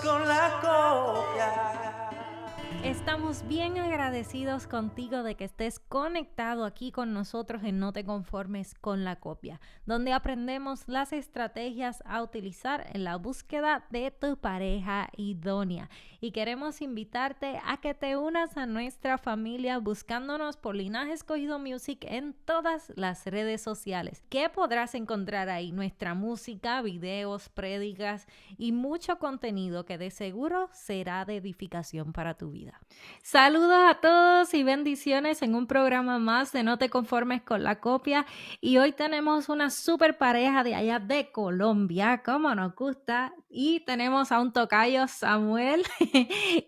con la copia. Estamos bien agradecidos contigo de que estés conectado aquí con nosotros en No te conformes con la copia, donde aprendemos las estrategias a utilizar en la búsqueda de tu pareja idónea. Y queremos invitarte a que te unas a nuestra familia buscándonos por Linaje Escogido Music en todas las redes sociales. ¿Qué podrás encontrar ahí? Nuestra música, videos, prédicas y mucho contenido que de seguro será de edificación para tu vida. Saludos a todos y bendiciones en un programa más de No te conformes con la copia, y hoy tenemos una super pareja de allá de Colombia, como nos gusta, y tenemos a un tocayo, Samuel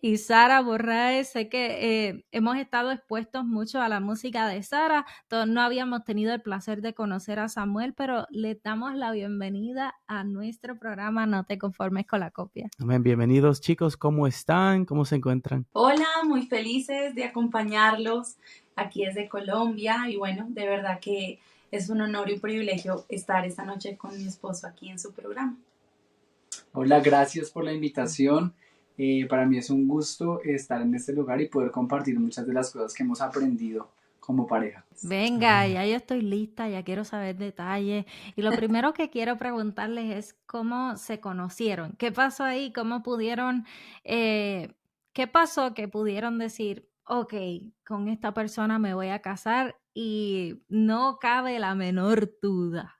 y Sara Borraes. Sé que hemos estado expuestos mucho a la música de Sara, todos no habíamos tenido el placer de conocer a Samuel, pero le damos la bienvenida a nuestro programa No te conformes con la copia. Amén. Bienvenidos, chicos, ¿cómo están? ¿Cómo se encuentran? Hola, muy felices de acompañarlos aquí desde Colombia, y bueno, de verdad que es un honor y un privilegio estar esta noche con mi esposo aquí en su programa. Hola, gracias por la invitación. Para mí es un gusto estar en este lugar y poder compartir muchas de las cosas que hemos aprendido como pareja. Venga, ya yo estoy lista, ya quiero saber detalles. Y lo primero que quiero preguntarles es cómo se conocieron. ¿Qué pasó ahí? ¿Cómo pudieron, qué pasó que pudieron decir, ok, con esta persona me voy a casar y no cabe la menor duda?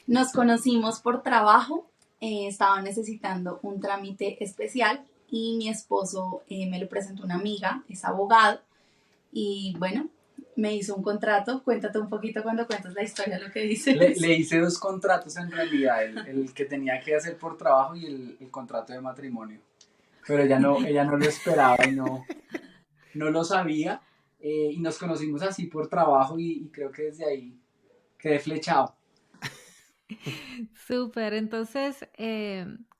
Nos conocimos por trabajo, estaba necesitando un trámite especial y mi esposo me lo presentó una amiga, es abogado, y bueno, me hizo un contrato. Cuéntate un poquito cuando cuentas la historia, lo que dices. Le hice 2 contratos en realidad, el que tenía que hacer por trabajo y el contrato de matrimonio. Pero ella no lo esperaba y no lo sabía, y nos conocimos así por trabajo y creo que desde ahí quedé flechado. Súper, entonces,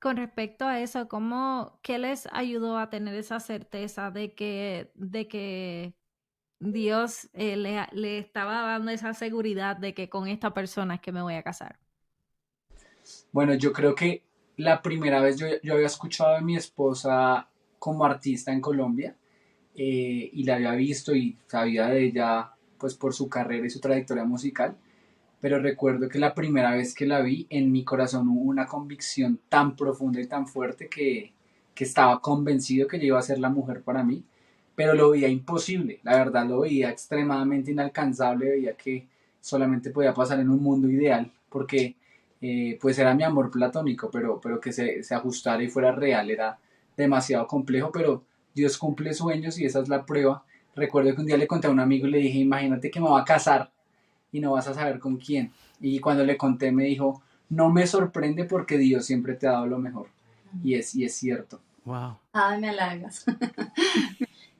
con respecto a eso, ¿qué les ayudó a tener esa certeza de que Dios le estaba dando esa seguridad de que con esta persona es que me voy a casar? Bueno, yo creo que la primera vez yo había escuchado a mi esposa como artista en Colombia, y la había visto y sabía de ella pues por su carrera y su trayectoria musical, pero recuerdo que la primera vez que la vi en mi corazón hubo una convicción tan profunda y tan fuerte que estaba convencido que ella iba a ser la mujer para mí, pero lo veía imposible, la verdad lo veía extremadamente inalcanzable, veía que solamente podía pasar en un mundo ideal, porque pues era mi amor platónico, pero que se ajustara y fuera real era demasiado complejo, pero Dios cumple sueños y esa es la prueba. Recuerdo que un día le conté a un amigo y le dije, imagínate que me va a casar y no vas a saber con quién. Y cuando le conté me dijo, no me sorprende porque Dios siempre te ha dado lo mejor. Y es cierto. Wow. Ay, me halagas.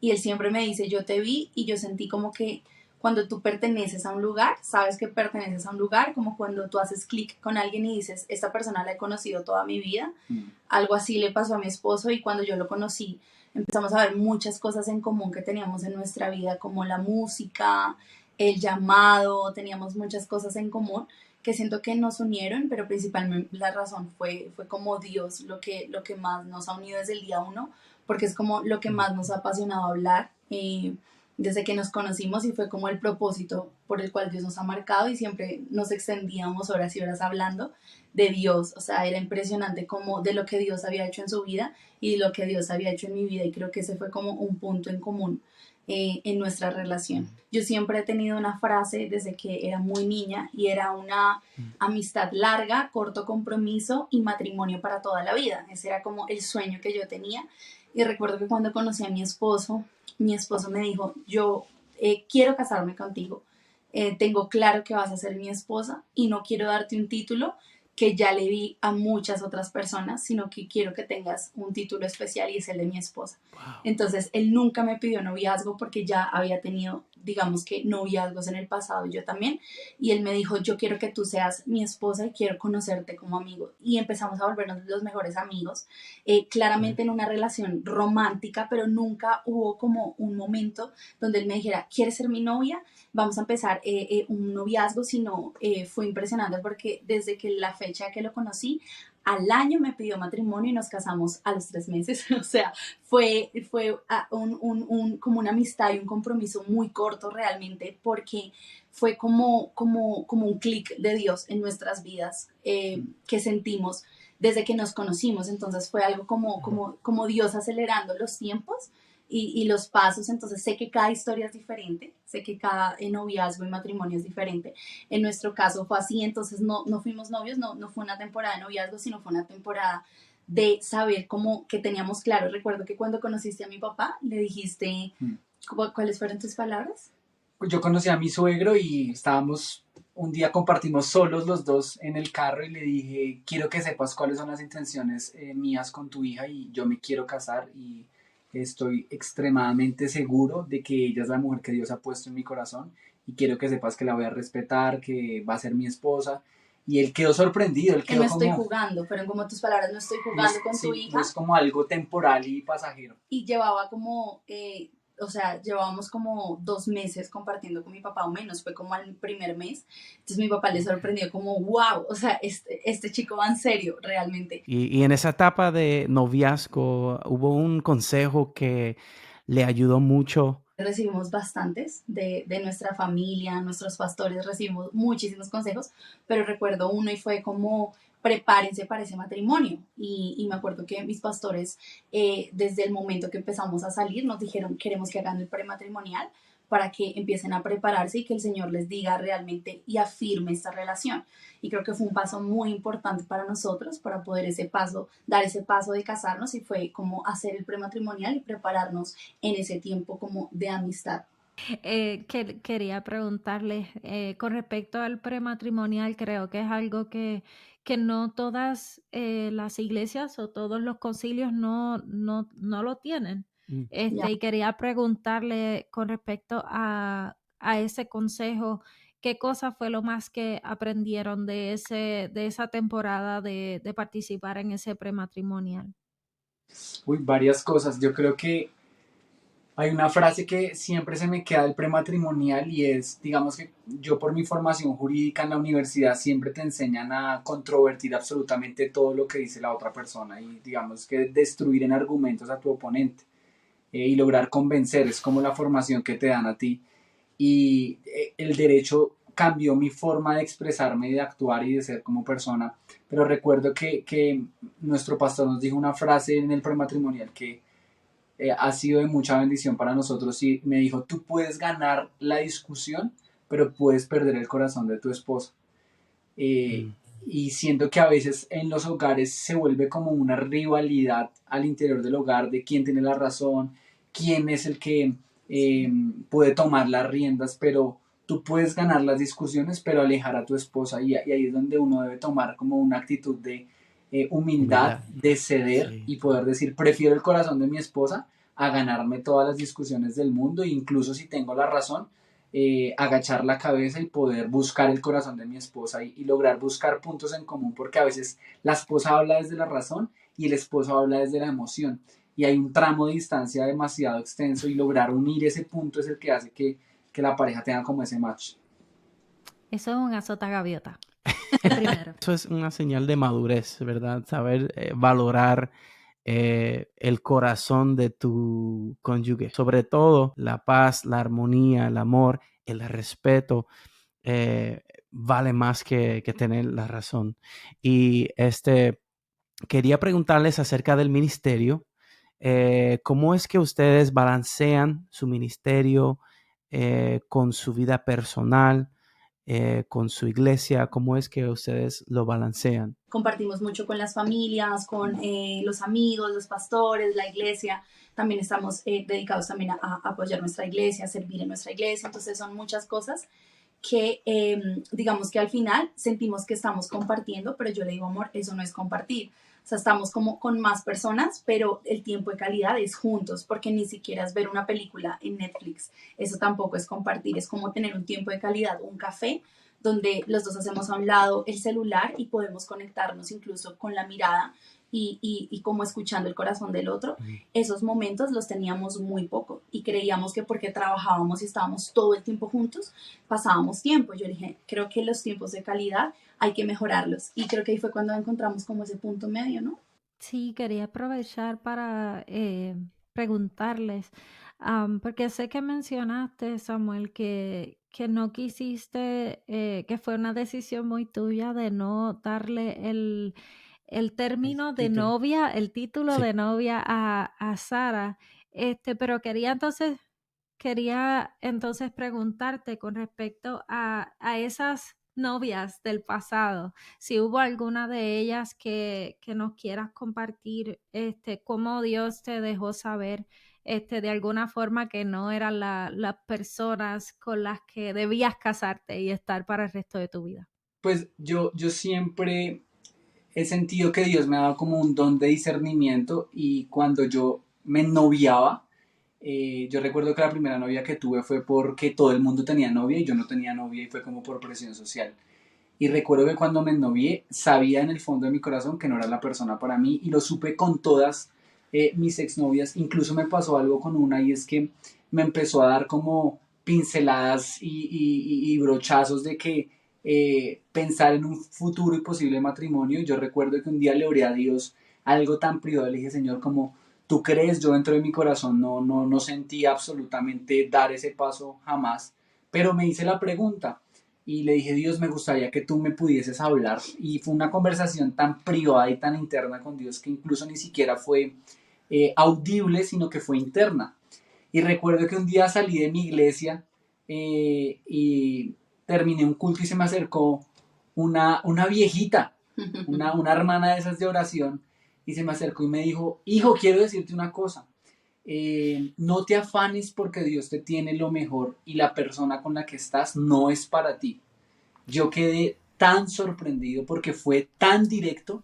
Y él siempre me dice, yo te vi y yo sentí como que cuando tú perteneces a un lugar, sabes que perteneces a un lugar, como cuando tú haces clic con alguien y dices, esta persona la he conocido toda mi vida. Algo así le pasó a mi esposo, y cuando yo lo conocí empezamos a ver muchas cosas en común que teníamos en nuestra vida, como la música, el llamado, teníamos muchas cosas en común que siento que nos unieron, pero principalmente la razón fue como Dios lo que más nos ha unido desde el día uno, porque es como lo que más nos ha apasionado hablar desde que nos conocimos, y fue como el propósito por el cual Dios nos ha marcado, y siempre nos extendíamos horas y horas hablando de Dios. O sea, era impresionante como de lo que Dios había hecho en su vida y de lo que Dios había hecho en mi vida, y creo que ese fue como un punto en común en nuestra relación. Yo siempre he tenido una frase desde que era muy niña, y era una amistad larga, corto compromiso y matrimonio para toda la vida. Ese era como el sueño que yo tenía. Y recuerdo que cuando conocí a mi esposo me dijo, yo quiero casarme contigo, tengo claro que vas a ser mi esposa y no quiero darte un título que ya le di a muchas otras personas, sino que quiero que tengas un título especial, y es el de mi esposa. Wow. Entonces, él nunca me pidió noviazgo porque ya había tenido, digamos que, noviazgos en el pasado, y yo también. Y él me dijo, yo quiero que tú seas mi esposa y quiero conocerte como amigo. Y empezamos a volvernos los mejores amigos, claramente en una relación romántica, pero nunca hubo como un momento donde él me dijera, ¿quieres ser mi novia? Vamos a empezar un noviazgo, sino fue impresionante porque desde que la fecha que lo conocí al año me pidió matrimonio y nos casamos a los 3 meses. O sea, fue como una amistad y un compromiso muy corto realmente, porque fue como un clic de Dios en nuestras vidas, que sentimos desde que nos conocimos. Entonces fue algo como Dios acelerando los tiempos y los pasos. Entonces sé que cada historia es diferente, sé que cada noviazgo y matrimonio es diferente. En nuestro caso fue así. Entonces no fuimos novios, no fue una temporada de noviazgo, sino fue una temporada de saber como que teníamos claro. Recuerdo que cuando conociste a mi papá, le dijiste, ¿cuáles fueron tus palabras? Yo conocí a mi suegro y un día compartimos solos los dos en el carro y le dije, quiero que sepas cuáles son las intenciones mías con tu hija y yo me quiero casar y estoy extremadamente seguro de que ella es la mujer que Dios ha puesto en mi corazón y quiero que sepas que la voy a respetar, que va a ser mi esposa. Y él quedó sorprendido, él Que quedó no estoy como... jugando, fueron como tus palabras, no estoy jugando con tu hija. Es como algo temporal y pasajero. Y llevaba o sea, llevábamos como 2 meses compartiendo con mi papá o menos, fue como al primer mes. Entonces mi papá le sorprendió como, wow, o sea, este chico va en serio, realmente. Y en esa etapa de noviazgo, ¿hubo un consejo que le ayudó mucho? Recibimos bastantes de nuestra familia, nuestros pastores, recibimos muchísimos consejos, pero recuerdo uno y fue como, prepárense para ese matrimonio. Y me acuerdo que mis pastores, desde el momento que empezamos a salir, nos dijeron, queremos que hagan el prematrimonial para que empiecen a prepararse y que el Señor les diga realmente y afirme esta relación. Y creo que fue un paso muy importante para nosotros, para poder dar ese paso de casarnos, y fue como hacer el prematrimonial y prepararnos en ese tiempo como de amistad. Quería preguntarle con respecto al prematrimonial. Creo que es algo que no todas las iglesias o todos los concilios no lo tienen. Ya. Y quería preguntarle con respecto a ese consejo, ¿qué cosa fue lo más que aprendieron de esa temporada de participar en ese prematrimonial? Uy, varias cosas. Yo creo que hay una frase que siempre se me queda del prematrimonial y es, digamos que yo por mi formación jurídica en la universidad siempre te enseñan a controvertir absolutamente todo lo que dice la otra persona y digamos que destruir en argumentos a tu oponente y lograr convencer, es como la formación que te dan a ti. Y el derecho cambió mi forma de expresarme, de actuar y de ser como persona, pero recuerdo que nuestro pastor nos dijo una frase en el prematrimonial que ha sido de mucha bendición para nosotros y me dijo, tú puedes ganar la discusión, pero puedes perder el corazón de tu esposa. Eh, y siento que a veces en los hogares se vuelve como una rivalidad al interior del hogar de quién tiene la razón, quién es el que puede tomar las riendas, pero tú puedes ganar las discusiones, pero alejar a tu esposa y ahí es donde uno debe tomar como una actitud de humildad, de ceder Sí. y poder decir, prefiero el corazón de mi esposa a ganarme todas las discusiones del mundo, e incluso si tengo la razón, agachar la cabeza y poder buscar el corazón de mi esposa y lograr buscar puntos en común, porque a veces la esposa habla desde la razón y el esposo habla desde la emoción y hay un tramo de distancia demasiado extenso y lograr unir ese punto es el que hace que la pareja tenga como ese match. Eso es un azota gaviota. Primero. Eso es una señal de madurez, ¿verdad? Saber valorar el corazón de tu cónyuge. Sobre todo, la paz, la armonía, el amor, el respeto, vale más que tener la razón. Y quería preguntarles acerca del ministerio. ¿Cómo es que ustedes balancean su ministerio con su vida personal, con su iglesia? ¿Cómo es que ustedes lo balancean? Compartimos mucho con las familias, con los amigos, los pastores, la iglesia. También estamos dedicados también a apoyar nuestra iglesia, a servir en nuestra iglesia. Entonces son muchas cosas que digamos que al final sentimos que estamos compartiendo, pero yo le digo, amor, eso no es compartir. O sea, estamos como con más personas, pero el tiempo de calidad es juntos, porque ni siquiera es ver una película en Netflix. Eso tampoco es compartir, es como tener un tiempo de calidad, un café, donde los dos hacemos a un lado el celular y podemos conectarnos incluso con la mirada y como escuchando el corazón del otro. Esos momentos los teníamos muy poco y creíamos que porque trabajábamos y estábamos todo el tiempo juntos, pasábamos tiempo. Yo dije, creo que los tiempos de calidad hay que mejorarlos, y creo que ahí fue cuando encontramos como ese punto medio, ¿no? Sí, quería aprovechar para preguntarles, porque sé que mencionaste, Samuel, que no quisiste, que fue una decisión muy tuya de no darle el término de título. novia, el título Sí. de novia a Sara, pero quería entonces preguntarte con respecto a esas novias del pasado, si hubo alguna de ellas que nos quieras compartir, cómo Dios te dejó saber, de alguna forma que no eran las personas con las que debías casarte y estar para el resto de tu vida. Pues yo siempre he sentido que Dios me ha dado como un don de discernimiento, y cuando yo me noviaba, yo recuerdo que la primera novia que tuve fue porque todo el mundo tenía novia y yo no tenía novia, y fue como por presión social. Y recuerdo que cuando me novié, sabía en el fondo de mi corazón que no era la persona para mí, y lo supe con todas mis exnovias. Incluso me pasó algo con una, y es que me empezó a dar como pinceladas y brochazos de que pensar en un futuro y posible matrimonio. Yo recuerdo que un día le oré a Dios algo tan privado, le dije, Señor, como tú crees, yo dentro de mi corazón no sentí absolutamente dar ese paso jamás, pero me hice la pregunta y le dije, Dios, me gustaría que tú me pudieses hablar. Y fue una conversación tan privada y tan interna con Dios que incluso ni siquiera fue audible, sino que fue interna. Y recuerdo que un día salí de mi iglesia y terminé un culto y se me acercó una viejita, una hermana de esas de oración, y se me acercó y me dijo, hijo, quiero decirte una cosa. No te afanes porque Dios te tiene lo mejor y la persona con la que estás no es para ti. Yo quedé tan sorprendido porque fue tan directo,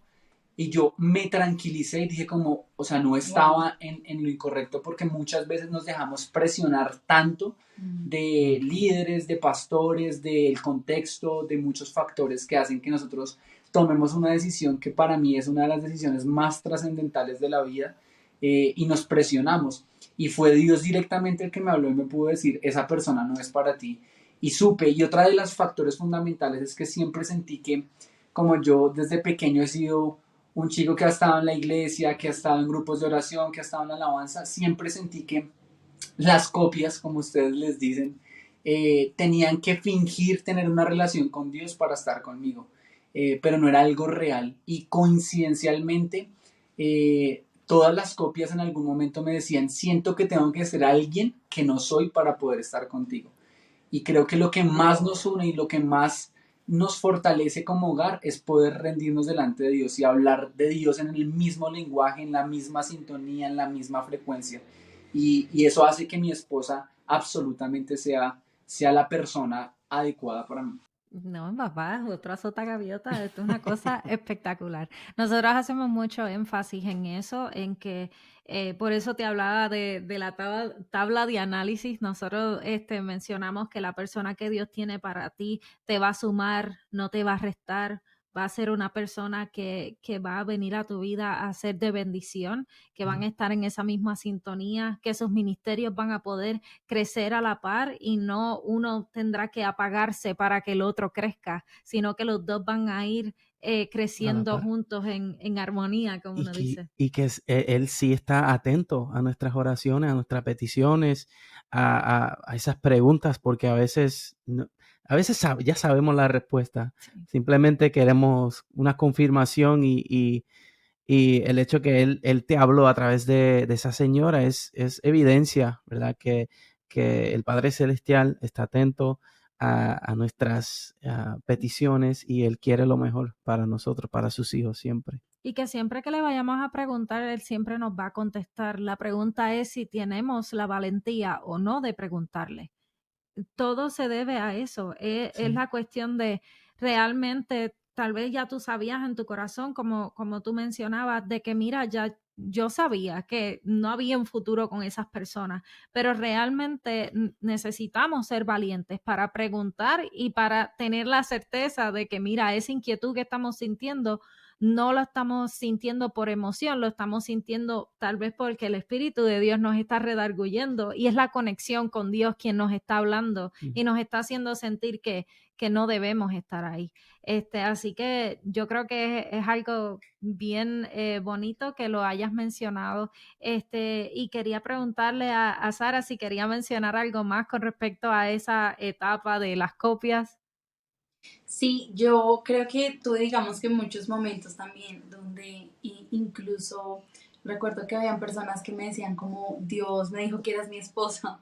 y yo me tranquilicé y dije como, o sea, no estaba en lo incorrecto, porque muchas veces nos dejamos presionar tanto de líderes, de pastores, del contexto, de muchos factores que hacen que nosotros tomemos una decisión que para mí es una de las decisiones más trascendentales de la vida, y nos presionamos. Y fue Dios directamente el que me habló y me pudo decir, esa persona no es para ti. Y supe, y otra de los factores fundamentales es que siempre sentí que, como yo desde pequeño he sido un chico que ha estado en la iglesia, que ha estado en grupos de oración, que ha estado en la alabanza, siempre sentí que las copias, como ustedes les dicen, tenían que fingir tener una relación con Dios para estar conmigo, pero no era algo real. Y coincidencialmente, todas las copias en algún momento me decían, siento que tengo que ser alguien que no soy para poder estar contigo. Y creo que lo que más nos une y lo que más nos fortalece como hogar es poder rendirnos delante de Dios y hablar de Dios en el mismo lenguaje, en la misma sintonía, en la misma frecuencia. Y eso hace que mi esposa absolutamente sea la persona adecuada para mí. No, papá, otro azota gaviota, esto es una cosa espectacular. Nosotros hacemos mucho énfasis en eso, en que por eso te hablaba de la tabla de análisis. Nosotros mencionamos que la persona que Dios tiene para ti te va a sumar, no te va a restar, va a ser una persona que va a venir a tu vida a ser de bendición, que van a estar en esa misma sintonía, que sus ministerios van a poder crecer a la par y no uno tendrá que apagarse para que el otro crezca, sino que los dos van a ir creciendo juntos en armonía, como uno dice. Y que él sí está atento a nuestras oraciones, a nuestras peticiones, a esas preguntas, porque a veces ya sabemos la respuesta. Sí. Simplemente queremos una confirmación, y el hecho que él te habló a través de esa señora es evidencia, ¿verdad? Que el Padre Celestial está atento a nuestras peticiones, y Él quiere lo mejor para nosotros, para sus hijos siempre. Y que siempre que le vayamos a preguntar, él siempre nos va a contestar. La pregunta es si tenemos la valentía o no de preguntarle. Todo se debe a eso. Es Sí. la cuestión de realmente tal vez ya tú sabías en tu corazón, como tú mencionabas, de que mira, ya yo sabía que no había un futuro con esas personas, pero realmente necesitamos ser valientes para preguntar y para tener la certeza de que mira, esa inquietud que estamos sintiendo no lo estamos sintiendo por emoción, lo estamos sintiendo tal vez porque el Espíritu de Dios nos está redarguyendo y es la conexión con Dios quien nos está hablando y nos está haciendo sentir que no debemos estar ahí. Así que yo creo que es algo bien bonito que lo hayas mencionado. Y quería preguntarle a Sara si quería mencionar algo más con respecto a esa etapa de las copias. Sí, yo creo que tuve, digamos que muchos momentos también donde incluso recuerdo que habían personas que me decían como Dios me dijo que eras mi esposa.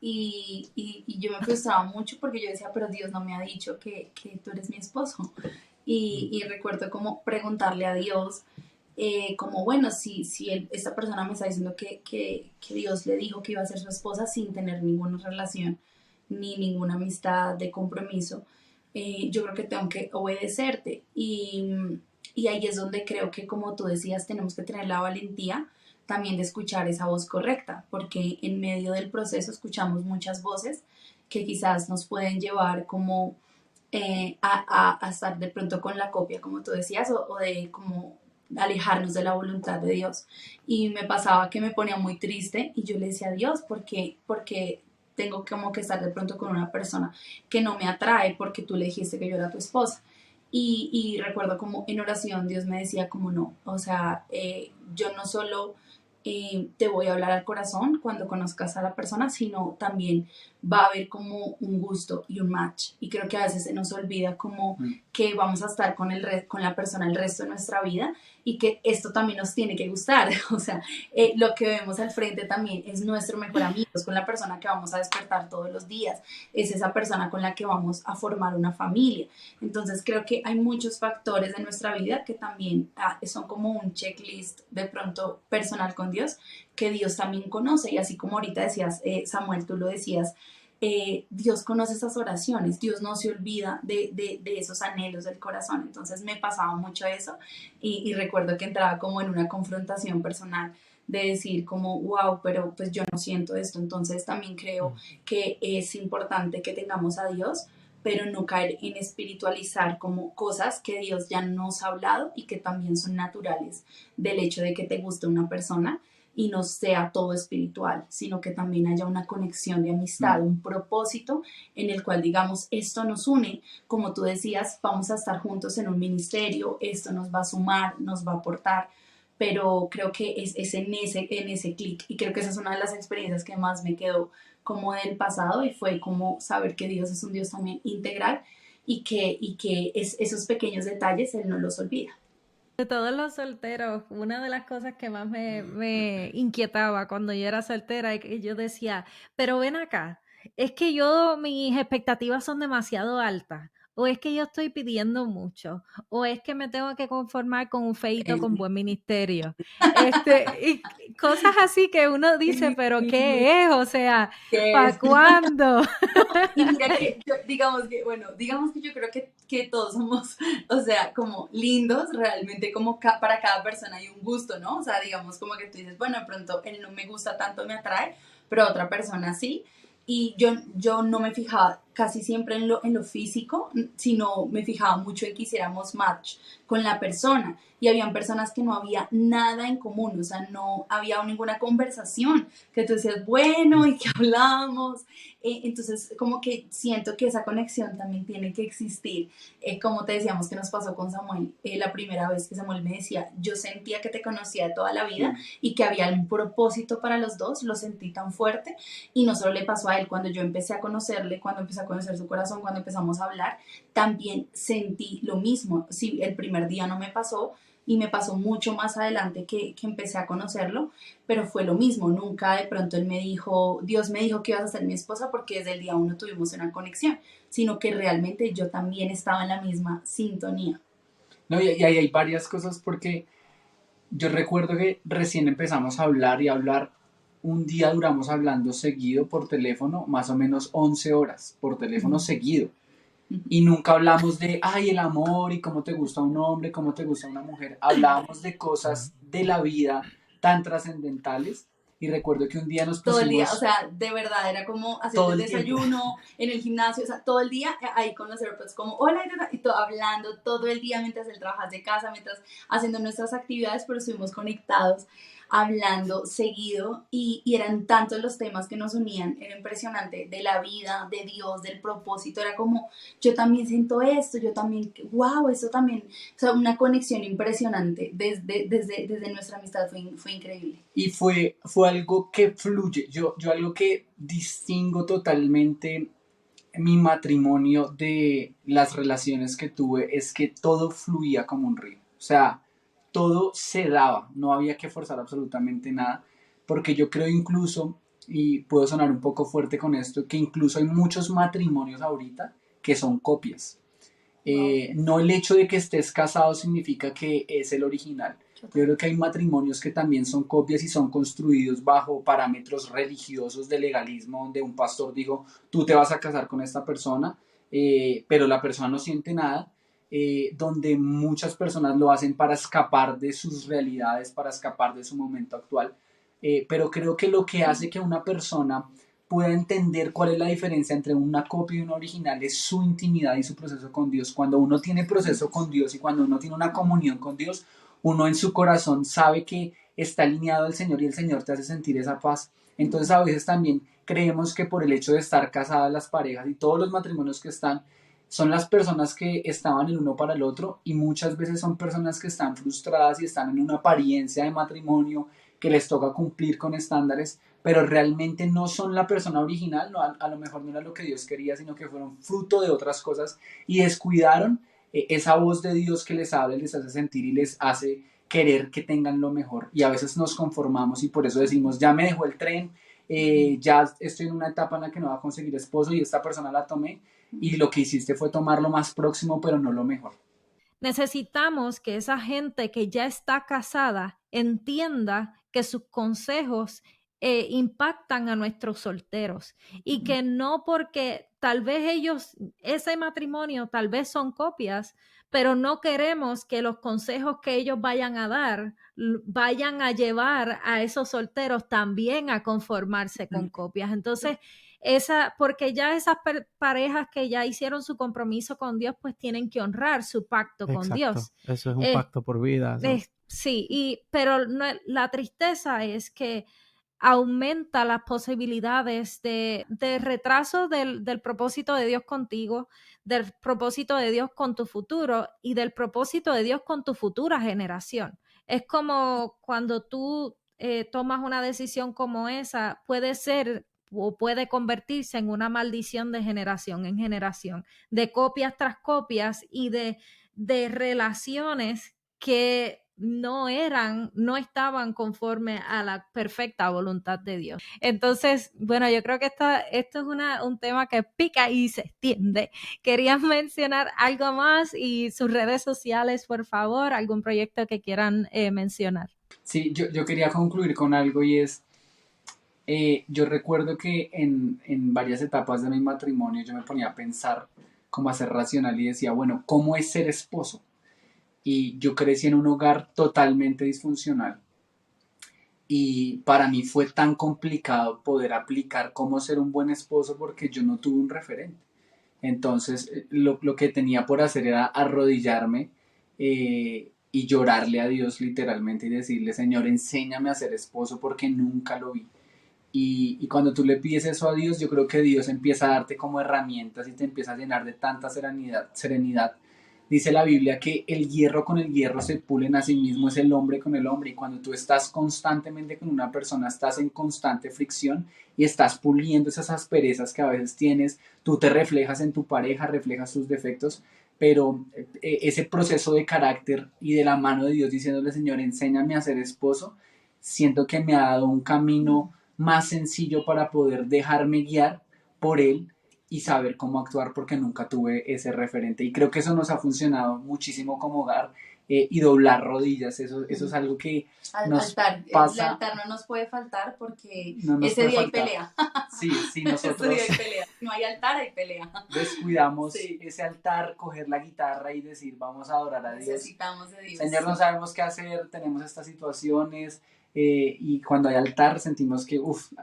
Y yo me frustraba mucho porque yo decía, pero Dios no me ha dicho que tú eres mi esposo. Y recuerdo como preguntarle a Dios, como bueno, si esta persona me está diciendo que Dios le dijo que iba a ser su esposa sin tener ninguna relación ni ninguna amistad de compromiso, yo creo que tengo que obedecerte. Y ahí es donde creo que, como tú decías, tenemos que tener la valentía también de escuchar esa voz correcta, porque en medio del proceso escuchamos muchas voces que quizás nos pueden llevar como a estar de pronto con la copia, como tú decías, o de como alejarnos de la voluntad de Dios. Y me pasaba que me ponía muy triste y yo le decía a Dios, porque tengo como que estar de pronto con una persona que no me atrae porque tú le dijiste que yo era tu esposa. Y recuerdo como en oración Dios me decía como no, o sea, yo no solo te voy a hablar al corazón cuando conozcas a la persona, sino también va a haber como un gusto y un match. Y creo que a veces se nos olvida como que vamos a estar con, con la persona el resto de nuestra vida y que esto también nos tiene que gustar. O sea, lo que vemos al frente también es nuestro mejor amigo, es con la persona que vamos a despertar todos los días, es esa persona con la que vamos a formar una familia. Entonces creo que hay muchos factores de nuestra vida que también son como un checklist de pronto personal con Dios, que Dios también conoce. Y así como ahorita decías, Samuel, tú lo decías, Dios conoce esas oraciones, Dios no se olvida de esos anhelos del corazón. Entonces me pasaba mucho eso y recuerdo que entraba como en una confrontación personal de decir como, wow, pero pues yo no siento esto. Entonces también creo que es importante que tengamos a Dios, pero no caer en espiritualizar como cosas que Dios ya nos ha hablado y que también son naturales del hecho de que te guste una persona y no sea todo espiritual, sino que también haya una conexión de amistad, un propósito en el cual digamos, esto nos une, como tú decías, vamos a estar juntos en un ministerio, esto nos va a sumar, nos va a aportar, pero creo que es en ese clic, y creo que esa es una de las experiencias que más me quedó como del pasado, y fue como saber que Dios es un Dios también integral y que esos pequeños detalles Él no los olvida. De todos los solteros, una de las cosas que más me inquietaba cuando yo era soltera es que yo decía, pero ven acá, es que mis expectativas son demasiado altas, o es que yo estoy pidiendo mucho, o es que me tengo que conformar con un feíto con buen ministerio. Y cosas así que uno dice, pero ¿qué es? O sea, ¿para cuándo? Y mira que, digamos que yo creo que todos somos, o sea, como lindos, realmente como para cada persona hay un gusto, ¿no? O sea, digamos como que tú dices, bueno, de pronto él no me gusta tanto, me atrae, pero otra persona sí. Y yo no me fijaba casi siempre en lo físico, sino me fijaba mucho en que hiciéramos match con la persona. Y habían personas que no había nada en común, o sea, no había ninguna conversación, que tú decías, bueno, ¿y qué hablamos? Entonces, como que siento que esa conexión también tiene que existir. Como te decíamos que nos pasó con Samuel, la primera vez que Samuel me decía, yo sentía que te conocía de toda la vida y que había un propósito para los dos, lo sentí tan fuerte. Y no solo le pasó a él, cuando yo empecé a conocerle, cuando empecé a conocer su corazón, cuando empezamos a hablar, también sentí lo mismo. Sí, el primer día no me pasó y me pasó mucho más adelante que empecé a conocerlo, pero fue lo mismo. Nunca de pronto él me dijo, Dios me dijo que ibas a ser mi esposa porque desde el día uno tuvimos una conexión, sino que realmente yo también estaba en la misma sintonía. No, y ahí hay varias cosas porque yo recuerdo que recién empezamos a hablar y a hablar. Un día duramos hablando seguido por teléfono, más o menos 11 horas por teléfono seguido. y nunca hablamos de, ay, el amor y cómo te gusta un hombre, cómo te gusta una mujer. Hablábamos de cosas de la vida tan trascendentales. Y recuerdo que un día nos Todo el día, o pusimos sea, de verdad, era como hacer todo el el tiempo. desayuno, en el gimnasio, o sea, todo el día ahí con los AirPods, como, hola, y todo, hablando todo el día mientras él trabaja de casa, mientras haciendo nuestras actividades, pero estuvimos conectados, hablando seguido, y eran tantos los temas que nos unían, era impresionante, de la vida, de Dios, del propósito, era como, yo también siento esto, yo también, wow, esto también, o sea, una conexión impresionante desde nuestra amistad, fue increíble. Y fue algo que fluye. Yo algo que distingo totalmente mi matrimonio de las relaciones que tuve es que todo fluía como un río. O sea, todo se daba, no había que forzar absolutamente nada, porque yo creo incluso, y puedo sonar un poco fuerte con esto, que incluso hay muchos matrimonios ahorita que son copias. No el hecho de que estés casado significa que es el original. Yo creo que hay matrimonios que también son copias y son construidos bajo parámetros religiosos de legalismo, donde un pastor dijo, tú te vas a casar con esta persona, pero la persona no siente nada, donde muchas personas lo hacen para escapar de sus realidades, para escapar de su momento actual. Pero creo que lo que hace que una persona pueda entender cuál es la diferencia entre una copia y una original es su intimidad y su proceso con Dios. Cuando uno tiene proceso con Dios y cuando uno tiene una comunión con Dios, uno en su corazón sabe que está alineado al Señor y el Señor te hace sentir esa paz. Entonces a veces también creemos que por el hecho de estar casadas las parejas y todos los matrimonios que están, son las personas que estaban el uno para el otro y muchas veces son personas que están frustradas y están en una apariencia de matrimonio que les toca cumplir con estándares, pero realmente no son la persona original, no, a lo mejor no era lo que Dios quería, sino que fueron fruto de otras cosas y descuidaron esa voz de Dios que les habla y les hace sentir y les hace querer que tengan lo mejor. Y a veces nos conformamos y por eso decimos, ya me dejó el tren, ya estoy en una etapa en la que no va a conseguir esposo y esta persona la tomé y lo que hiciste fue tomar lo más próximo, pero no lo mejor. Necesitamos que esa gente que ya está casada entienda que sus consejos impactan a nuestros solteros y que no porque tal vez ellos, ese matrimonio tal vez son copias, pero no queremos que los consejos que ellos vayan a dar vayan a llevar a esos solteros también a conformarse con copias. Entonces, porque ya esas parejas que ya hicieron su compromiso con Dios, pues tienen que honrar su pacto con Exacto, Dios. eso es un pacto por vida. Sí, pero la tristeza es que aumenta las posibilidades de retraso del propósito de Dios contigo, del propósito de Dios con tu futuro y del propósito de Dios con tu futura generación. Es como cuando tú tomas una decisión como esa, puede ser o puede convertirse en una maldición de generación en generación, de copias tras copias y de relaciones que no estaban conforme a la perfecta voluntad de Dios. Entonces, bueno, yo creo que esto es un tema que pica y se extiende. ¿Querías mencionar algo más y sus redes sociales, por favor? ¿Algún proyecto que quieran mencionar? Sí, yo quería concluir con algo y es, yo recuerdo que en varias etapas de mi matrimonio yo me ponía a pensar cómo hacer racional y decía, bueno, ¿cómo es ser esposo? Y yo crecí en un hogar totalmente disfuncional y para mí fue tan complicado poder aplicar cómo ser un buen esposo porque yo no tuve un referente. Entonces lo que tenía por hacer era arrodillarme y llorarle a Dios literalmente y decirle, Señor, enséñame a ser esposo porque nunca lo vi. Y cuando tú le pides eso a Dios, yo creo que Dios empieza a darte como herramientas y te empieza a llenar de tanta serenidad. Dice la Biblia que el hierro con el hierro se pulen a sí mismo, es el hombre con el hombre. Y cuando tú estás constantemente con una persona, estás en constante fricción y estás puliendo esas asperezas que a veces tienes, tú te reflejas en tu pareja, reflejas sus defectos, pero ese proceso de carácter y de la mano de Dios diciéndole, Señor, enséñame a ser esposo, siento que me ha dado un camino más sencillo para poder dejarme guiar por Él y saber cómo actuar porque nunca tuve ese referente. Y creo que eso nos ha funcionado muchísimo como hogar y doblar rodillas. Eso es algo que nos altar. El pasa. altar no nos puede faltar porque No nos ese puede día hay faltar. pelea. Sí, nosotros Ese día hay pelea. No hay altar, hay pelea. descuidamos Sí. ese altar, coger la guitarra y decir, vamos a adorar a Dios. Necesitamos de Dios. Señor, no sabemos qué hacer, tenemos estas situaciones, y cuando hay altar sentimos que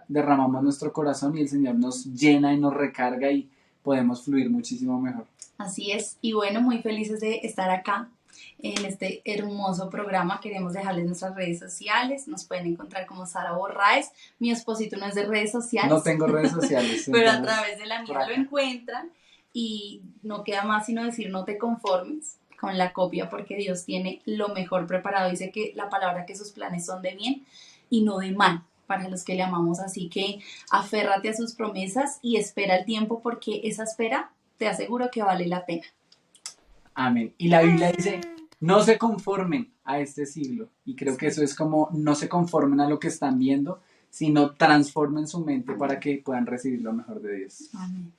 derramamos nuestro corazón y el Señor nos llena y nos recarga y podemos fluir muchísimo mejor. Así es, y bueno, muy felices de estar acá en este hermoso programa. Queremos dejarles nuestras redes sociales, nos pueden encontrar como Sara Borraes. Mi esposito no es de redes sociales. No tengo redes sociales. Pero a entonces, través de la por mía acá. lo encuentran y no queda más sino decir no te conformes con la copia porque Dios tiene lo mejor preparado. Dice que la palabra que sus planes son de bien y no de mal para los que le amamos, así que aférrate a sus promesas y espera el tiempo porque esa espera te aseguro que vale la pena. Amén. Y la Biblia dice, no se conformen a este siglo. Y creo que eso es como, no se conformen a lo que están viendo, sino transformen su mente para que puedan recibir lo mejor de Dios. Amén.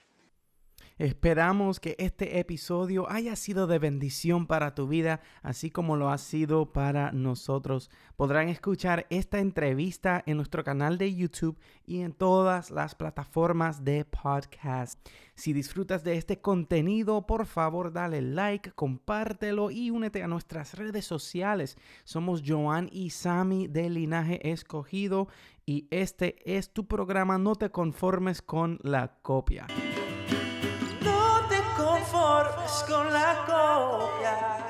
Esperamos que este episodio haya sido de bendición para tu vida, así como lo ha sido para nosotros. Podrán escuchar esta entrevista en nuestro canal de YouTube y en todas las plataformas de podcast. Si disfrutas de este contenido, por favor dale like, compártelo y únete a nuestras redes sociales. Somos Joan y Sammy de Linaje Escogido y este es tu programa No te conformes con la copia. No te conformes con la copia.